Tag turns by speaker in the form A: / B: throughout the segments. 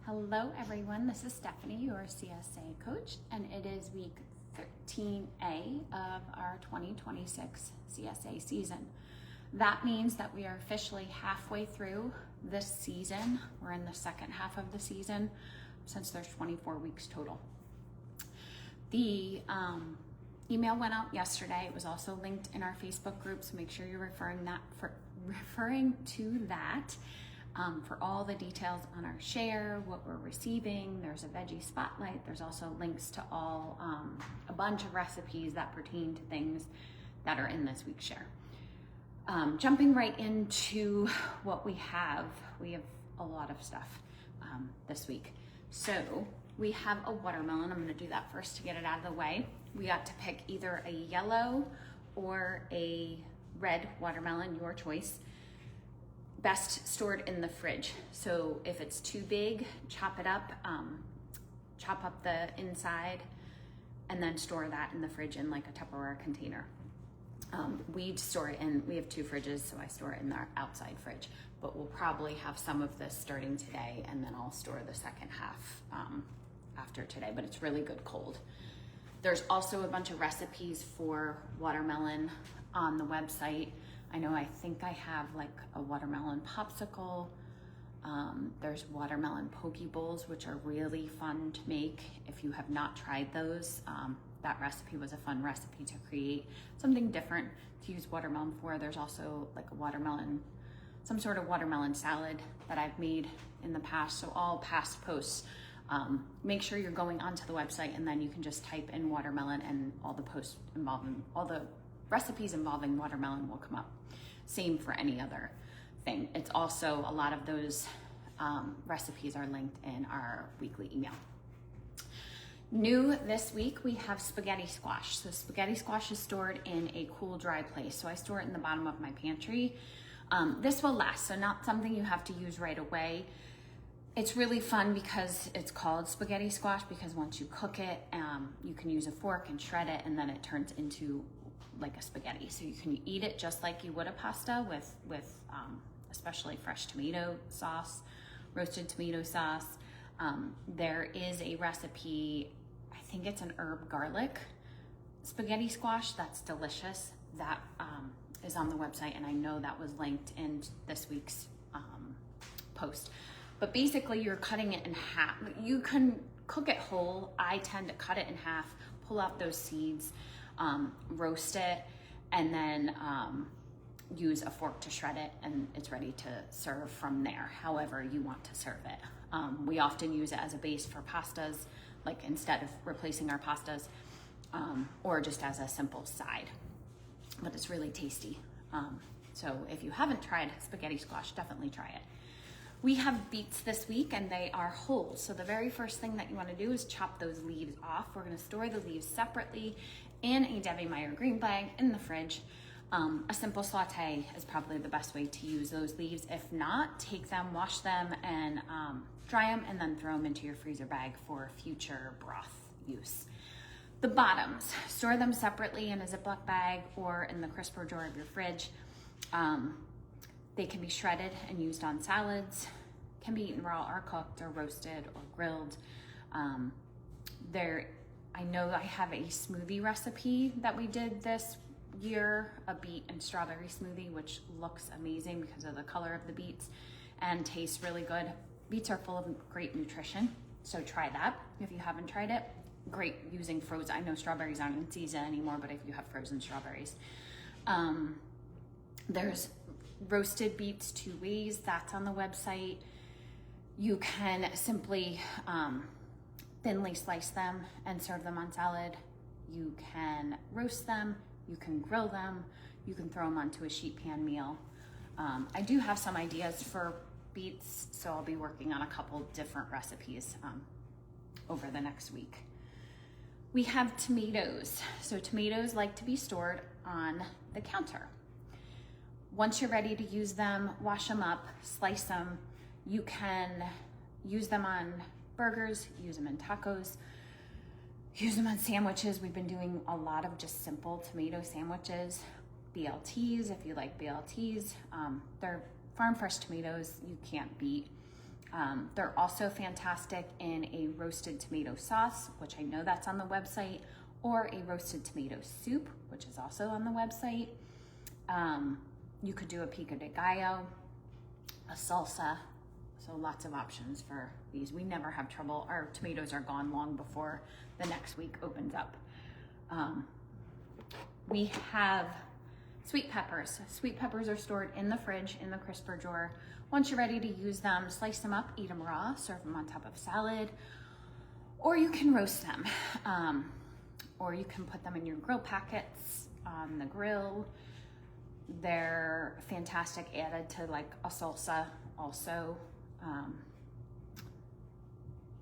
A: Hello everyone, this is Stephanie, your CSA coach, and it is week 13A of our 2026 CSA season. That means that we are officially halfway through this season. We're in the second half of the season since there's 24 weeks total. The email went out yesterday. It was also linked in our Facebook group, so make sure you're referring to that. For all the details on our share, what we're receiving. There's a veggie spotlight. There's also links to all a bunch of recipes that pertain to things that are in this week's share. Jumping right into what we have a lot of stuff this week. So we have a watermelon. I'm going to do that first to get it out of the way. We got to pick either a yellow or a red watermelon, your choice. Best stored in the fridge. So if it's too big, chop it up, chop up the inside, and then store that in the fridge in like a Tupperware container. We store it in, we have two fridges, so I store it in our outside fridge, but we'll probably have some of this starting today, and then I'll store the second half after today, but it's really good cold. There's also a bunch of recipes for watermelon on the website. I think I have like a watermelon popsicle. There's watermelon poke bowls, which are really fun to make. If you have not tried those, that recipe was a fun recipe to create something different to use watermelon for. There's also like a watermelon, some sort of watermelon salad that I've made in the past. So all past posts, make sure you're going onto the website, and then you can just type in watermelon and all the posts involving, all the recipes involving watermelon will come up. Same for any other thing. It's also, a lot of those recipes are linked in our weekly email. New this week, we have spaghetti squash. So spaghetti squash is stored in a cool, dry place. So I store it in the bottom of my pantry. This will last, so not something you have to use right away. It's really fun because it's called spaghetti squash, because once you cook it, you can use a fork and shred it, and then it turns into like a spaghetti. So you can eat it just like you would a pasta with especially fresh tomato sauce, roasted tomato sauce. There is a recipe, I think it's an herb garlic spaghetti squash that's delicious. That is on the website, and I know that was linked in this week's post. But basically you're cutting it in half. You can cook it whole. I tend to cut it in half, pull out those seeds, roast it, and then use a fork to shred it, and it's ready to serve from there, however you want to serve it. We often use it as a base for pastas, like instead of replacing our pastas, or just as a simple side, but it's really tasty. So if you haven't tried spaghetti squash, definitely try it. We have beets this week, and they are whole. So the very first thing that you want to do is chop those leaves off. We're going to store the leaves separately in a Debbie Meyer green bag in the fridge. A simple saute is probably the best way to use those leaves. If not, take them, wash them, and dry them, and then throw them into your freezer bag for future broth use. The bottoms, store them separately in a Ziploc bag or in the crisper drawer of your fridge. They can be shredded and used on salads, can be eaten raw or cooked or roasted or grilled. I know I have a smoothie recipe that we did this year, a beet and strawberry smoothie, which looks amazing because of the color of the beets and tastes really good. Beets are full of great nutrition, so try that if you haven't tried it. Great using frozen. I know strawberries aren't in season anymore, but if you have frozen strawberries. There's roasted beets 2 ways. That's on the website. You can simply thinly slice them and serve them on salad. You can roast them, you can grill them, you can throw them onto a sheet pan meal. I do have some ideas for beets, so I'll be working on a couple different recipes over the next week. We have tomatoes. So tomatoes like to be stored on the counter. Once you're ready to use them, wash them up, slice them. You can use them on burgers, use them in tacos, use them on sandwiches. We've been doing a lot of just simple tomato sandwiches. BLTs, if you like BLTs. They're farm fresh tomatoes, you can't beat. They're also fantastic in a roasted tomato sauce, which I know that's on the website, or a roasted tomato soup, which is also on the website. You could do a pico de gallo, a salsa, so lots of options for these. We never have trouble. Our tomatoes are gone long before the next week opens up. We have sweet peppers. Sweet peppers are stored in the fridge, in the crisper drawer. Once you're ready to use them, slice them up, eat them raw, serve them on top of salad, or you can roast them. Or you can put them in your grill packets on the grill. They're fantastic added to like a salsa also.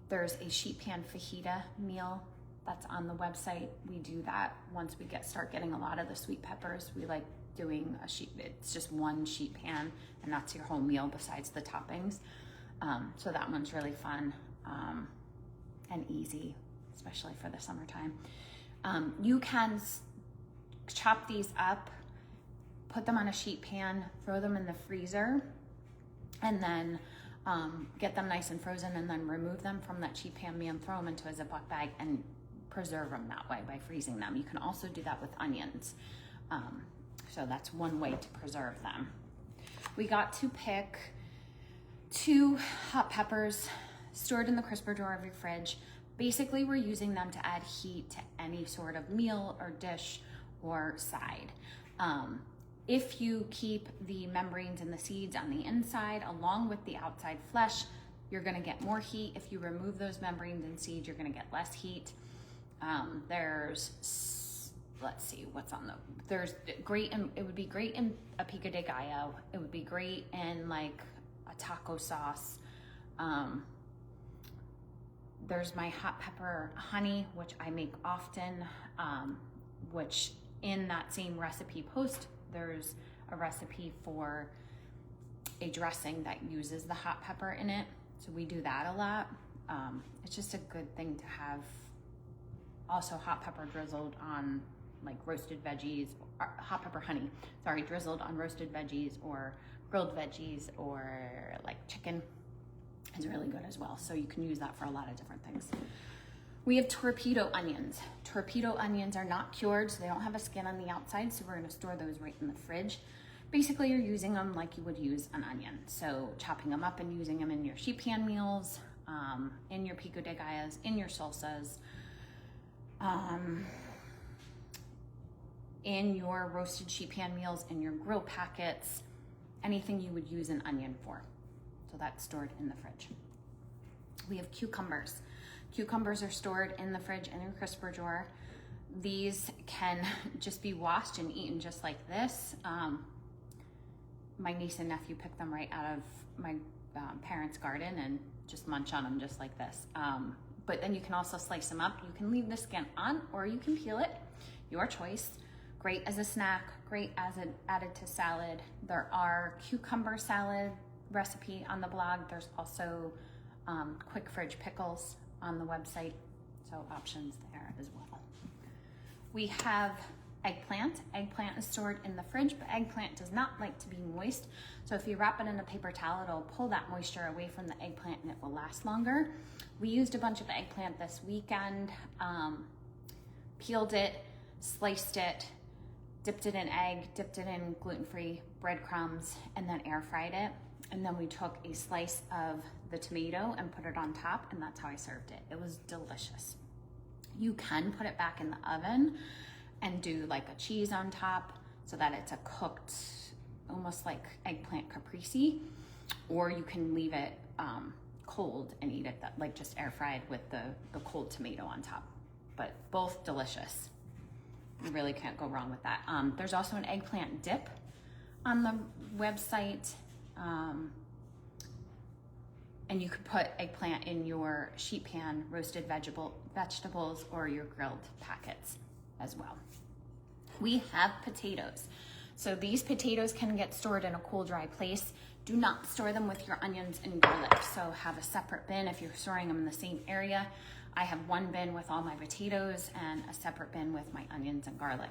A: There's a sheet pan fajita meal that's on the website. We do that once we start getting a lot of the sweet peppers. We like doing it's just one sheet pan, and that's your whole meal besides the toppings. So that one's really fun and easy, especially for the summertime. You can chop these up, put them on a sheet pan, throw them in the freezer, and then get them nice and frozen, and then remove them from that sheet pan meal and throw them into a Ziploc bag and preserve them that way by freezing them. You can also do that with onions. So that's one way to preserve them. We got to pick 2 hot peppers stored in the crisper drawer of your fridge. Basically, we're using them to add heat to any sort of meal or dish or side. If you keep the membranes and the seeds on the inside along with the outside flesh, you're gonna get more heat. If you remove those membranes and seeds, you're gonna get less heat. Let's see what's on there's great, it would be great in a pico de gallo. It would be great in like a taco sauce. There's my hot pepper honey, which I make often, which in that same recipe post, there's a recipe for a dressing that uses the hot pepper in it. So we do that a lot. It's just a good thing to have. Also hot pepper drizzled on like roasted veggies, or hot pepper honey, sorry, drizzled on roasted veggies or grilled veggies or like chicken is really good as well. So you can use that for a lot of different things. We have torpedo onions. Torpedo onions are not cured, so they don't have a skin on the outside, so we're gonna store those right in the fridge. Basically, you're using them like you would use an onion. So chopping them up and using them in your sheet pan meals, in your pico de gallos, in your salsas, in your roasted sheet pan meals, in your grill packets, anything you would use an onion for. So that's stored in the fridge. We have cucumbers. Cucumbers are stored in the fridge in your crisper drawer. These can just be washed and eaten just like this. My niece and nephew picked them right out of my parents' garden and just munch on them just like this. But then you can also slice them up. You can leave the skin on or you can peel it, your choice. Great as a snack, great as added to salad. There are cucumber salad recipe on the blog. There's also quick fridge pickles on the website, so options there as well. We have eggplant. Eggplant is stored in the fridge, but eggplant does not like to be moist. So if you wrap it in a paper towel, it'll pull that moisture away from the eggplant and it will last longer. We used a bunch of eggplant this weekend, peeled it, sliced it, dipped it in egg, dipped it in gluten-free breadcrumbs, and then air fried it. And then we took a slice of the tomato and put it on top, and that's how I served it. It was delicious. You can put it back in the oven and do like a cheese on top so that it's a cooked, almost like eggplant caprese, or you can leave it cold and eat it like just air fried with the cold tomato on top. But both delicious. You really can't go wrong with that. There's also an eggplant dip on the website. And you could put eggplant in your sheet pan roasted vegetables or your grilled packets as well. We have potatoes. So these potatoes can get stored in a cool, dry place. Do not store them with your onions and garlic. So have a separate bin if you're storing them in the same area. I have one bin with all my potatoes and a separate bin with my onions and garlic.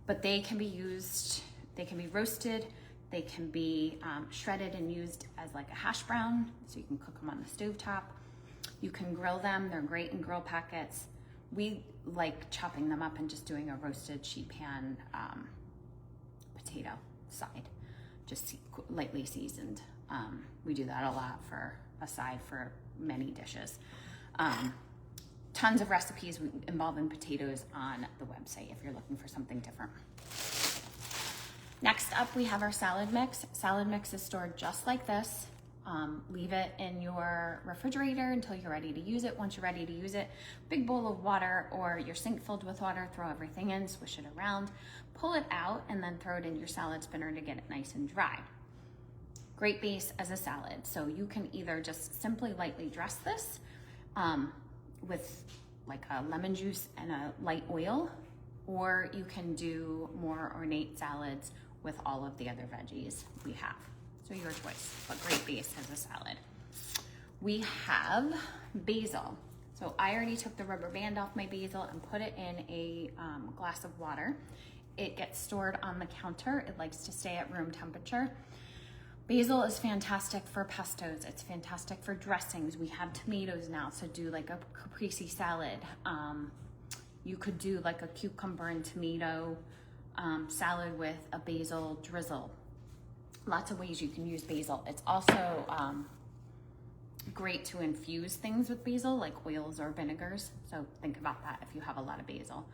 A: But they can be used, they can be roasted, They can be shredded and used as like a hash brown, so you can cook them on the stovetop. You can grill them. They're great in grill packets. We like chopping them up and just doing a roasted sheet pan potato side, just lightly seasoned. We do that a lot for a side for many dishes. Tons of recipes involving potatoes on the website if you're looking for something different. Next up, we have our salad mix. Salad mix is stored just like this. Leave it in your refrigerator until you're ready to use it. Once you're ready to use it, big bowl of water or your sink filled with water, throw everything in, swish it around, pull it out, and then throw it in your salad spinner to get it nice and dry. Great base as a salad. So you can either just simply lightly dress this with like a lemon juice and a light oil, or you can do more ornate salads with all of the other veggies we have. So your choice, but great base as a salad. We have basil. So I already took the rubber band off my basil and put it in a glass of water. It gets stored on the counter. It likes to stay at room temperature. Basil is fantastic for pestos. It's fantastic for dressings. We have tomatoes now, so do like a caprese salad. You could do like a cucumber and tomato salad with a basil drizzle. Lots of ways you can use basil. It's also great to infuse things with basil, like oils or vinegars. So think about that if you have a lot of basil.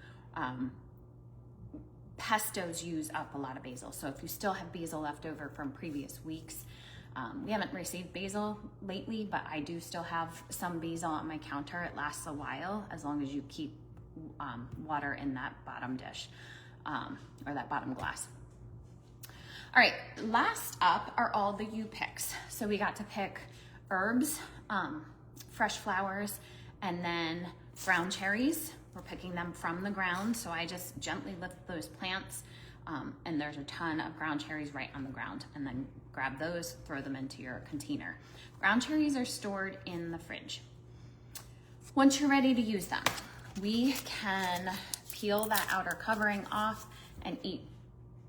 A: Pestos use up a lot of basil. So if you still have basil left over from previous weeks, we haven't received basil lately, but I do still have some basil on my counter. It lasts a while as long as you keep water in that bottom dish or that bottom glass. All right, last up are all the you picks. So we got to pick herbs, fresh flowers, and then ground cherries. We're picking them from the ground. So I just gently lift those plants and there's a ton of ground cherries right on the ground, and then grab those, throw them into your container. Ground cherries are stored in the fridge. Once you're ready to use them, we can peel that outer covering off and eat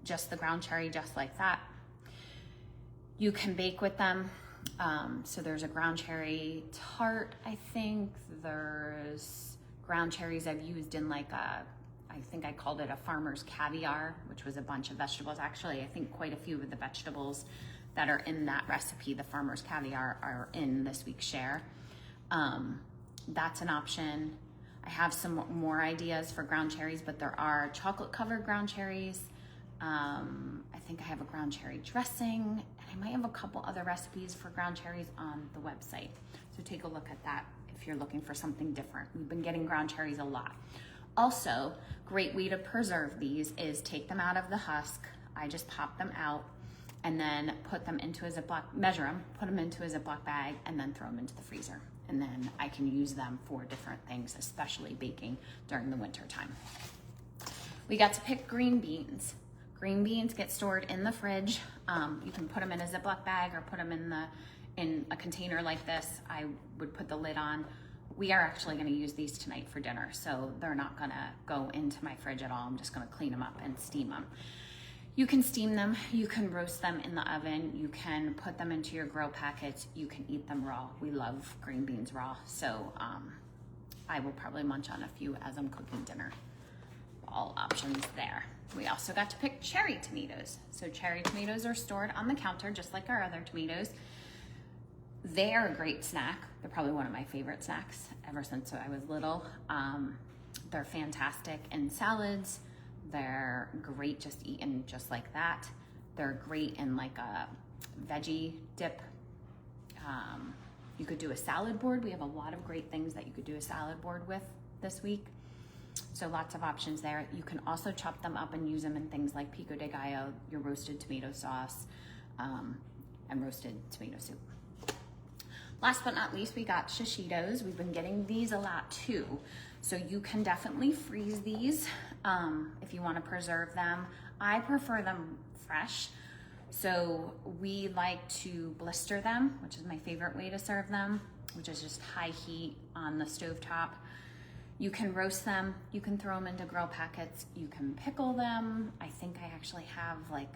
A: just the ground cherry just like that. You can bake with them. So there's a ground cherry tart, I think. There's ground cherries I've used in like I think I called it a farmer's caviar, which was a bunch of vegetables. Actually, I think quite a few of the vegetables that are in that recipe, the farmer's caviar, are in this week's share. That's an option. I have some more ideas for ground cherries, but there are chocolate covered ground cherries. I think I have a ground cherry dressing, and I might have a couple other recipes for ground cherries on the website. So take a look at that if you're looking for something different. We've been getting ground cherries a lot. Also, great way to preserve these is take them out of the husk. I just pop them out and then put them into a Ziploc, measure them, put them into a Ziploc bag, and then throw them into the freezer. And then I can use them for different things, especially baking during the winter time. We got to pick green beans. Green beans get stored in the fridge. You can put them in a Ziploc bag or put them in a container like this. I would put the lid on. We are actually gonna use these tonight for dinner, so they're not gonna go into my fridge at all. I'm just gonna clean them up and steam them. You can steam them, you can roast them in the oven, you can put them into your grill packets, you can eat them raw. We love green beans raw, so I will probably munch on a few as I'm cooking dinner. All options there. We also got to pick cherry tomatoes. So cherry tomatoes are stored on the counter just like our other tomatoes. They are a great snack. They're probably one of my favorite snacks ever since I was little. They're fantastic in salads. They're great just eaten just like that. They're great in like a veggie dip. You could do a salad board. We have a lot of great things that you could do a salad board with this week. So lots of options there. You can also chop them up and use them in things like pico de gallo, your roasted tomato sauce, and roasted tomato soup. Last but not least, we got shishitos. We've been getting these a lot too. So you can definitely freeze these if you want to preserve them. I prefer them fresh. So we like to blister them, which is my favorite way to serve them, which is just high heat on the stovetop. You can roast them, you can throw them into grill packets, you can pickle them. I think I actually have like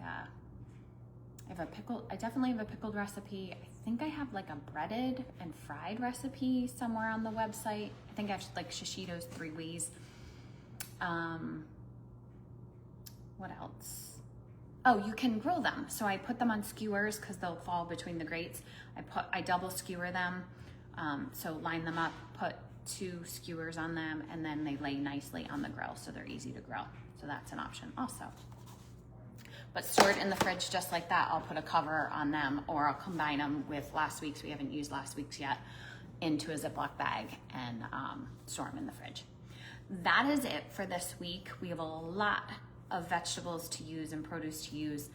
A: I definitely have a pickled recipe. I think I have like a breaded and fried recipe somewhere on the website. I think I have like shishito's 3 ways. What else? Oh, you can grill them. So I put them on skewers because they'll fall between the grates. I double skewer them. So line them up, put 2 skewers on them, and then they lay nicely on the grill, so they're easy to grill. So that's an option also. But stored in the fridge just like that. I'll put a cover on them, or I'll combine them with last week's. We haven't used last week's yet, into a Ziploc bag and store them in the fridge. That is it for this week. We have a lot of vegetables to use and produce to use.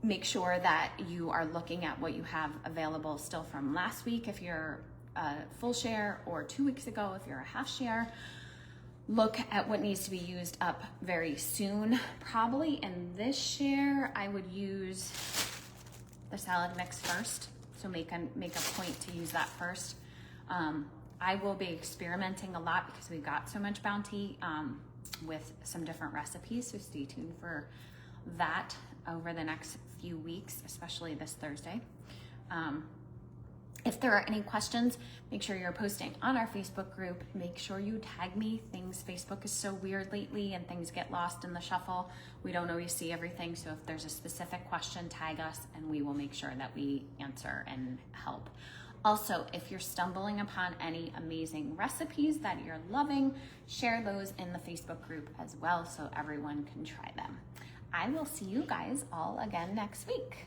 A: Make sure that you are looking at what you have available still from last week if you're a full share, or 2 weeks ago if you're a half share. Look at what needs to be used up very soon. Probably in this share, I would use the salad mix first. So make a point to use that first. I will be experimenting a lot because we've got so much bounty with some different recipes. So stay tuned for that over the next few weeks, especially this Thursday. If there are any questions, make sure you're posting on our Facebook group. Make sure you tag me. Facebook is so weird lately and things get lost in the shuffle. We don't always see everything. So if there's a specific question, tag us and we will make sure that we answer and help. Also, if you're stumbling upon any amazing recipes that you're loving, share those in the Facebook group as well so everyone can try them. I will see you guys all again next week.